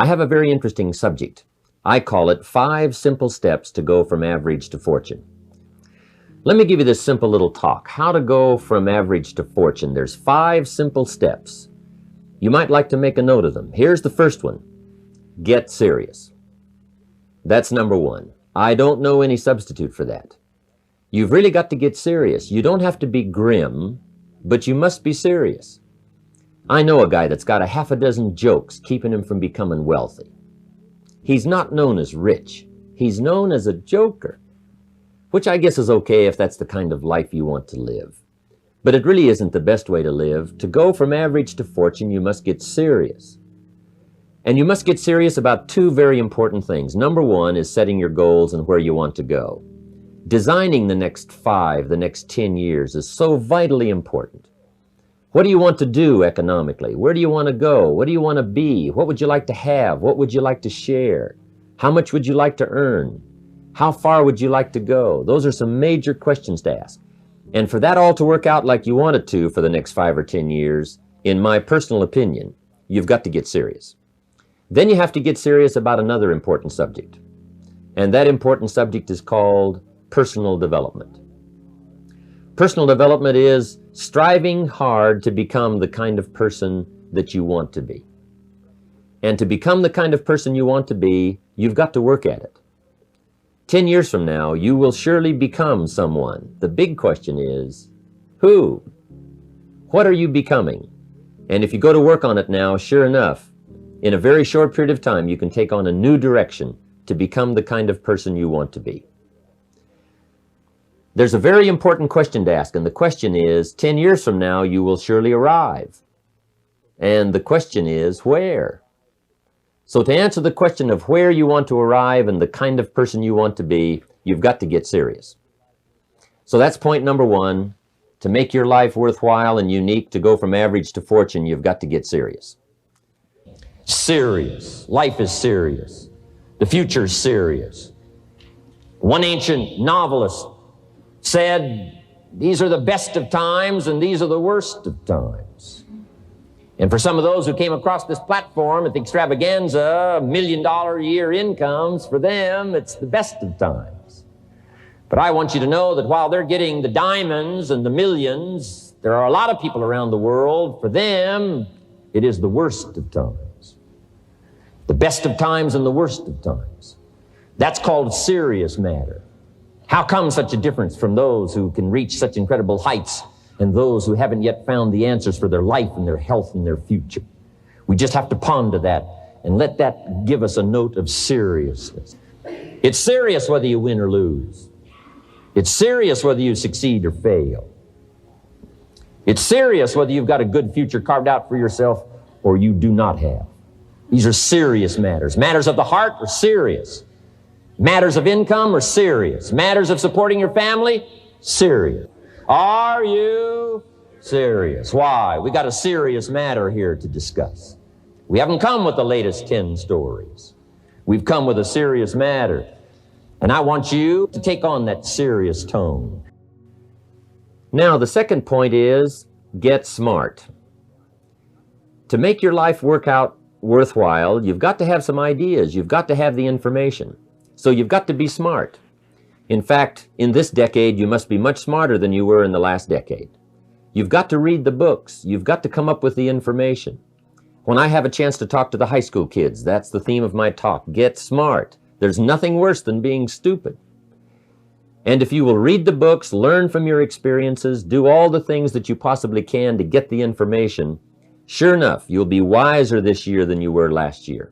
I have a very interesting subject. I call it 5 simple steps to go from average to fortune. Let me give you this simple little talk. How to go from average to fortune. There's 5 simple steps. You might like to make a note of them. Here's the first one. Get serious. That's number 1. I don't know any substitute for that. You've really got to get serious. You don't have to be grim, but you must be serious. I know a guy that's got a half a dozen jokes keeping him from becoming wealthy. He's not known as rich. He's known as a joker, which I guess is okay if that's the kind of life you want to live. But it really isn't the best way to live. To go from average to fortune, you must get serious. And you must get serious about 2 very important things. Number 1 is setting your goals and where you want to go. Designing the next 5, the next 10 years is so vitally important. What do you want to do economically? Where do you want to go? What do you want to be? What would you like to have? What would you like to share? How much would you like to earn? How far would you like to go? Those are some major questions to ask. And for that all to work out like you want it to for the next 5 or 10 years, in my personal opinion, you've got to get serious. Then you have to get serious about another important subject. And that important subject is called personal development. Personal development is striving hard to become the kind of person that you want to be. And to become the kind of person you want to be, you've got to work at it. 10 years from now, you will surely become someone. The big question is, who? What are you becoming? And if you go to work on it now, sure enough, in a very short period of time, you can take on a new direction to become the kind of person you want to be. There's a very important question to ask, and the question is, 10 years from now, you will surely arrive. And the question is, where? So to answer the question of where you want to arrive and the kind of person you want to be, you've got to get serious. So that's point number 1. To make your life worthwhile and unique, to go from average to fortune, you've got to get serious. Serious. Life is serious. The future is serious. One ancient novelist said, these are the best of times and these are the worst of times. And for some of those who came across this platform at the extravaganza, $1 million a year incomes, for them, it's the best of times. But I want you to know that while they're getting the diamonds and the millions, there are a lot of people around the world, for them, it is the worst of times. The best of times and the worst of times. That's called serious matter. How come such a difference from those who can reach such incredible heights and those who haven't yet found the answers for their life and their health and their future? We just have to ponder that and let that give us a note of seriousness. It's serious whether you win or lose. It's serious whether you succeed or fail. It's serious whether you've got a good future carved out for yourself or you do not have. These are serious matters. Matters of the heart are serious. Matters of income are serious. Matters of supporting your family, serious. Are you serious? Why? We got a serious matter here to discuss. We haven't come with the latest 10 stories. We've come with a serious matter. And I want you to take on that serious tone. Now, the second point is get smart. To make your life work out worthwhile, you've got to have some ideas. You've got to have the information. So you've got to be smart. In fact, in this decade, you must be much smarter than you were in the last decade. You've got to read the books. You've got to come up with the information. When I have a chance to talk to the high school kids, that's the theme of my talk. Get smart. There's nothing worse than being stupid. And if you will read the books, learn from your experiences, do all the things that you possibly can to get the information, sure enough, you'll be wiser this year than you were last year.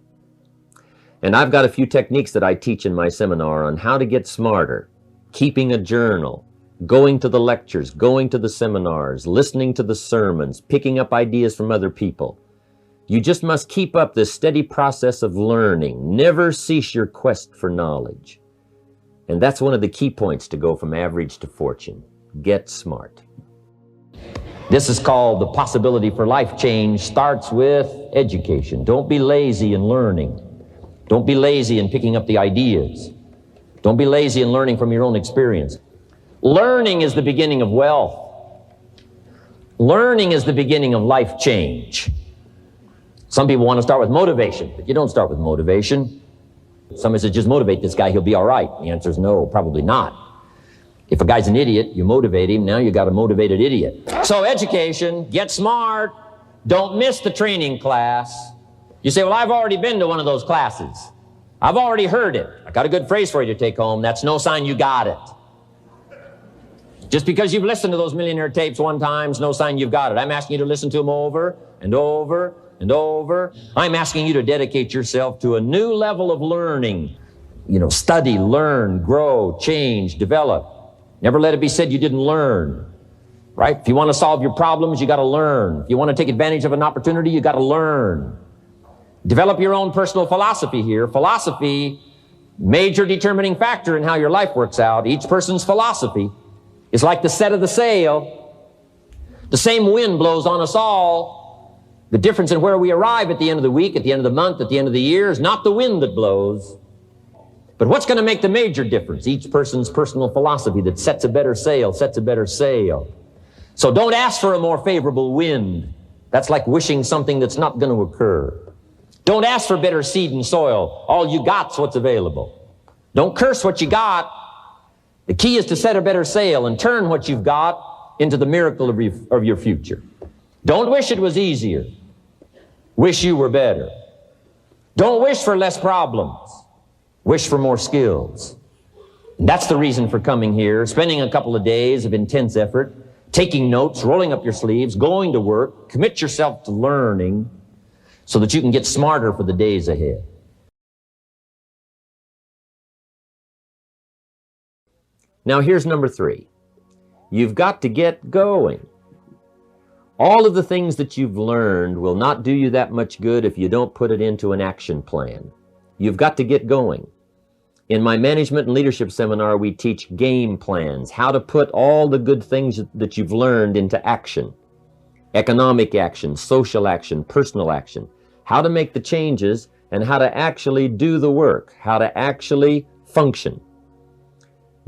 And I've got a few techniques that I teach in my seminar on how to get smarter, keeping a journal, going to the lectures, going to the seminars, listening to the sermons, picking up ideas from other people. You just must keep up this steady process of learning. Never cease your quest for knowledge. And that's one of the key points to go from average to fortune. Get smart. This is called the possibility for life change starts with education. Don't be lazy in learning. Don't be lazy in picking up the ideas. Don't be lazy in learning from your own experience. Learning is the beginning of wealth. Learning is the beginning of life change. Some people want to start with motivation, but you don't start with motivation. Somebody says, just motivate this guy, he'll be all right. The answer is no, probably not. If a guy's an idiot, you motivate him, now you got a motivated idiot. So education, get smart. Don't miss the training class. You say, well, I've already been to one of those classes. I've already heard it. I got a good phrase for you to take home. That's no sign you got it. Just because you've listened to those millionaire tapes one time is no sign you've got it. I'm asking you to listen to them over and over and over. I'm asking you to dedicate yourself to a new level of learning. Study, learn, grow, change, develop. Never let it be said you didn't learn, right? If you want to solve your problems, you got to learn. If you want to take advantage of an opportunity, you got to learn. Develop your own personal philosophy here. Philosophy, major determining factor in how your life works out. Each person's philosophy is like the set of the sail. The same wind blows on us all. The difference in where we arrive at the end of the week, at the end of the month, at the end of the year is not the wind that blows. But what's going to make the major difference? Each person's personal philosophy that sets a better sail, sets a better sail. So don't ask for a more favorable wind. That's like wishing something that's not going to occur. Don't ask for better seed and soil. All you got's what's available. Don't curse what you got. The key is to set a better sail and turn what you've got into the miracle of your future. Don't wish it was easier. Wish you were better. Don't wish for less problems. Wish for more skills. And that's the reason for coming here, spending a couple of days of intense effort, taking notes, rolling up your sleeves, going to work, commit yourself to learning so that you can get smarter for the days ahead. Now here's number 3. You've got to get going. All of the things that you've learned will not do you that much good if you don't put it into an action plan. You've got to get going. In my management and leadership seminar, we teach game plans, how to put all the good things that you've learned into action. Economic action, social action, personal action. How to make the changes and how to actually do the work, how to actually function.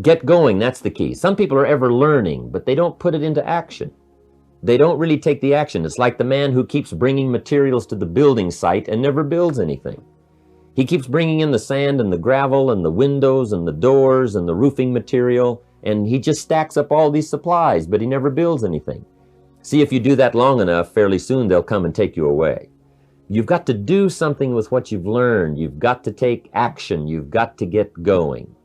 Get going, that's the key. Some people are ever learning, but they don't put it into action. They don't really take the action. It's like the man who keeps bringing materials to the building site and never builds anything. He keeps bringing in the sand and the gravel and the windows and the doors and the roofing material, and he just stacks up all these supplies, but he never builds anything. See, if you do that long enough, fairly soon they'll come and take you away. You've got to do something with what you've learned. You've got to take action. You've got to get going.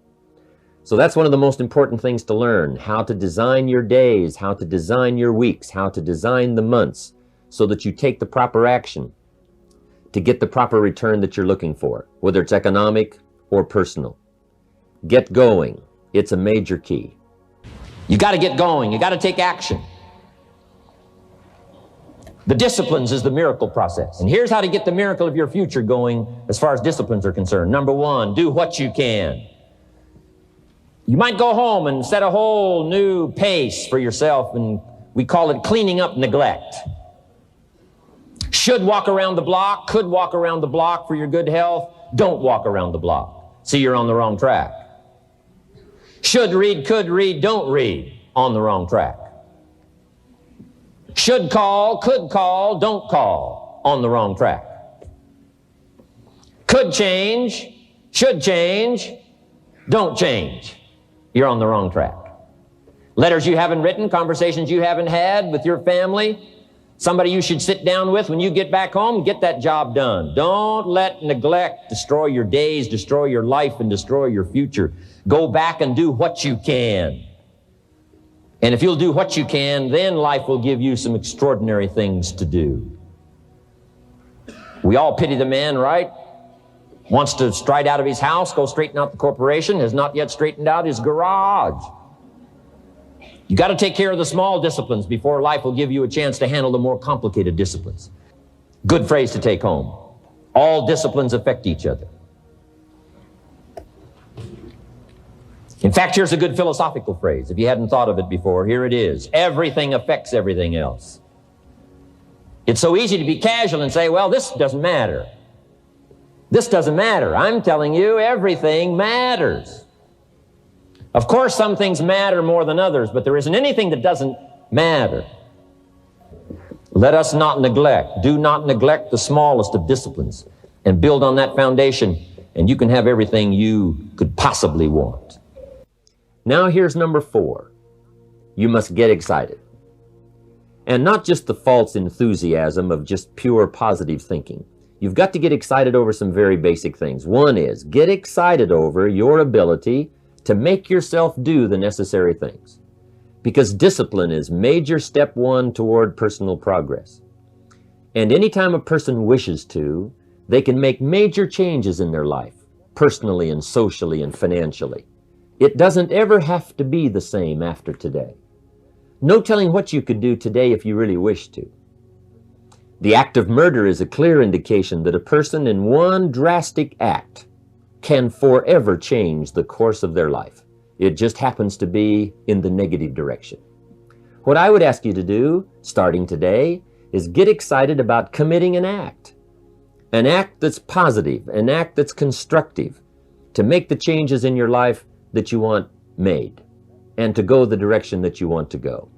So that's one of the most important things to learn, how to design your days, how to design your weeks, how to design the months so that you take the proper action to get the proper return that you're looking for, whether it's economic or personal. Get going. It's a major key. You got to get going. You got to take action. The disciplines is the miracle process. And here's how to get the miracle of your future going as far as disciplines are concerned. Number 1, do what you can. You might go home and set a whole new pace for yourself, and we call it cleaning up neglect. Should walk around the block, could walk around the block for your good health. Don't walk around the block. See, you're on the wrong track. Should read, could read, don't read. On the wrong track. Should call, could call, don't call. On the wrong track. Could change, should change, don't change. You're on the wrong track. Letters you haven't written, conversations you haven't had with your family, somebody you should sit down with when you get back home, get that job done. Don't let neglect destroy your days, destroy your life, and destroy your future. Go back and do what you can. And if you'll do what you can, then life will give you some extraordinary things to do. We all pity the man, right? Wants to stride out of his house, go straighten out the corporation, has not yet straightened out his garage. You got to take care of the small disciplines before life will give you a chance to handle the more complicated disciplines. Good phrase to take home. All disciplines affect each other. In fact, here's a good philosophical phrase. If you hadn't thought of it before, here it is. Everything affects everything else. It's so easy to be casual and say, well, this doesn't matter. This doesn't matter. I'm telling you, everything matters. Of course, some things matter more than others, but there isn't anything that doesn't matter. Let us not neglect. Do not neglect the smallest of disciplines, and build on that foundation, and you can have everything you could possibly want. Now here's number 4. You must get excited. And not just the false enthusiasm of just pure positive thinking. You've got to get excited over some very basic things. One is, get excited over your ability to make yourself do the necessary things. Because discipline is major step 1 toward personal progress. And anytime a person wishes to, they can make major changes in their life, personally and socially and financially. It doesn't ever have to be the same after today. No telling what you could do today if you really wish to. The act of murder is a clear indication that a person in one drastic act can forever change the course of their life. It just happens to be in the negative direction. What I would ask you to do, starting today, is get excited about committing an act that's positive, an act that's constructive, to make the changes in your life that you want made, and to go the direction that you want to go.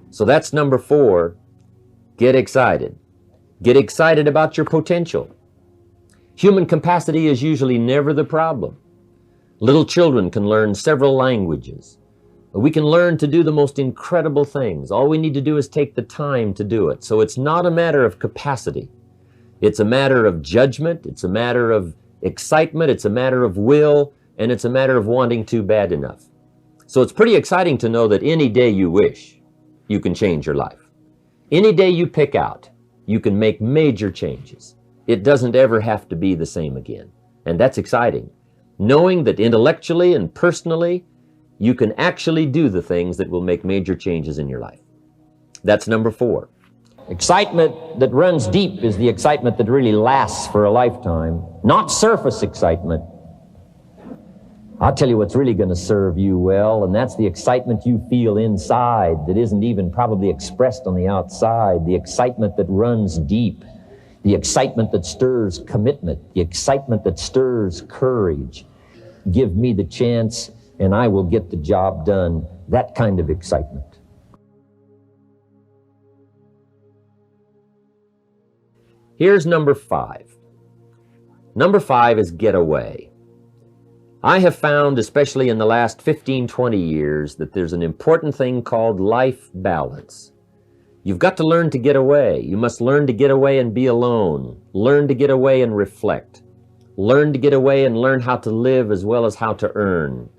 So that's number 4, get excited. Get excited about your potential. Human capacity is usually never the problem. Little children can learn several languages. We can learn to do the most incredible things. All we need to do is take the time to do it. So it's not a matter of capacity. It's a matter of judgment. It's a matter of excitement. It's a matter of will. And it's a matter of wanting to bad enough. So it's pretty exciting to know that any day you wish, you can change your life. Any day you pick out, you can make major changes. It doesn't ever have to be the same again. And that's exciting. Knowing that intellectually and personally, you can actually do the things that will make major changes in your life. That's number 4. Excitement that runs deep is the excitement that really lasts for a lifetime, not surface excitement. I'll tell you what's really going to serve you well, and that's the excitement you feel inside that isn't even probably expressed on the outside, the excitement that runs deep, the excitement that stirs commitment, the excitement that stirs courage. Give me the chance, and I will get the job done. That kind of excitement. Here's number 5. Number 5 is get away. I have found, especially in the last 15, 20 years, that there's an important thing called life balance. You've got to learn to get away. You must learn to get away and be alone. Learn to get away and reflect. Learn to get away and learn how to live as well as how to earn.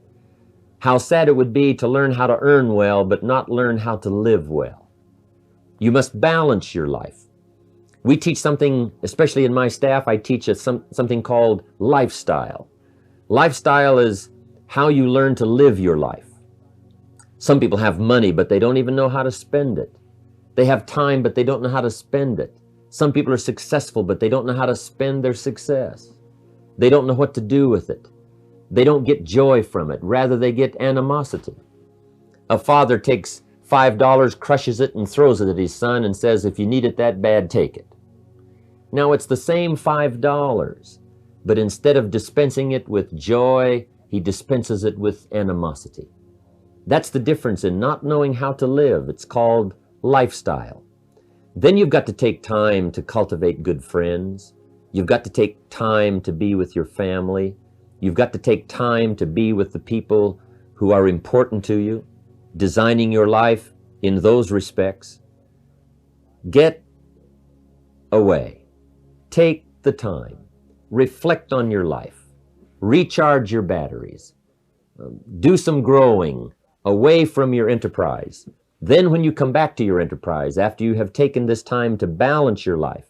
How sad it would be to learn how to earn well, but not learn how to live well. You must balance your life. We teach something, especially in my staff, I teach something called lifestyle. Lifestyle is how you learn to live your life. Some people have money, but they don't even know how to spend it. They have time, but they don't know how to spend it. Some people are successful, but they don't know how to spend their success. They don't know what to do with it. They don't get joy from it. Rather, they get animosity. A father takes $5, crushes it, and throws it at his son and says, if you need it that bad, take it. Now, it's the same $5. But instead of dispensing it with joy, he dispenses it with animosity. That's the difference in not knowing how to live. It's called lifestyle. Then you've got to take time to cultivate good friends. You've got to take time to be with your family. You've got to take time to be with the people who are important to you, designing your life in those respects. Get away. Take the time. Reflect on your life. Recharge your batteries. Do some growing away from your enterprise. Then when you come back to your enterprise, after you have taken this time to balance your life,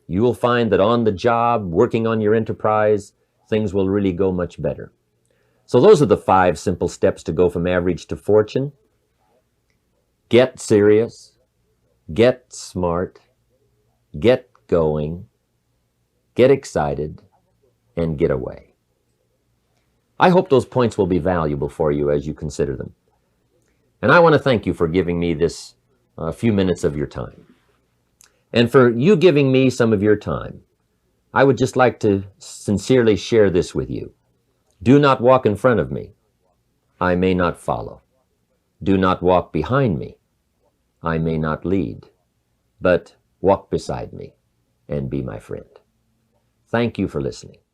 you will find that on the job, working on your enterprise, things will really go much better. So those are the 5 simple steps to go from average to fortune. Get serious. Get smart. Get going. Get excited, and get away. I hope those points will be valuable for you as you consider them. And I want to thank you for giving me this few minutes of your time. And for you giving me some of your time, I would just like to sincerely share this with you. Do not walk in front of me. I may not follow. Do not walk behind me. I may not lead. But walk beside me and be my friend. Thank you for listening.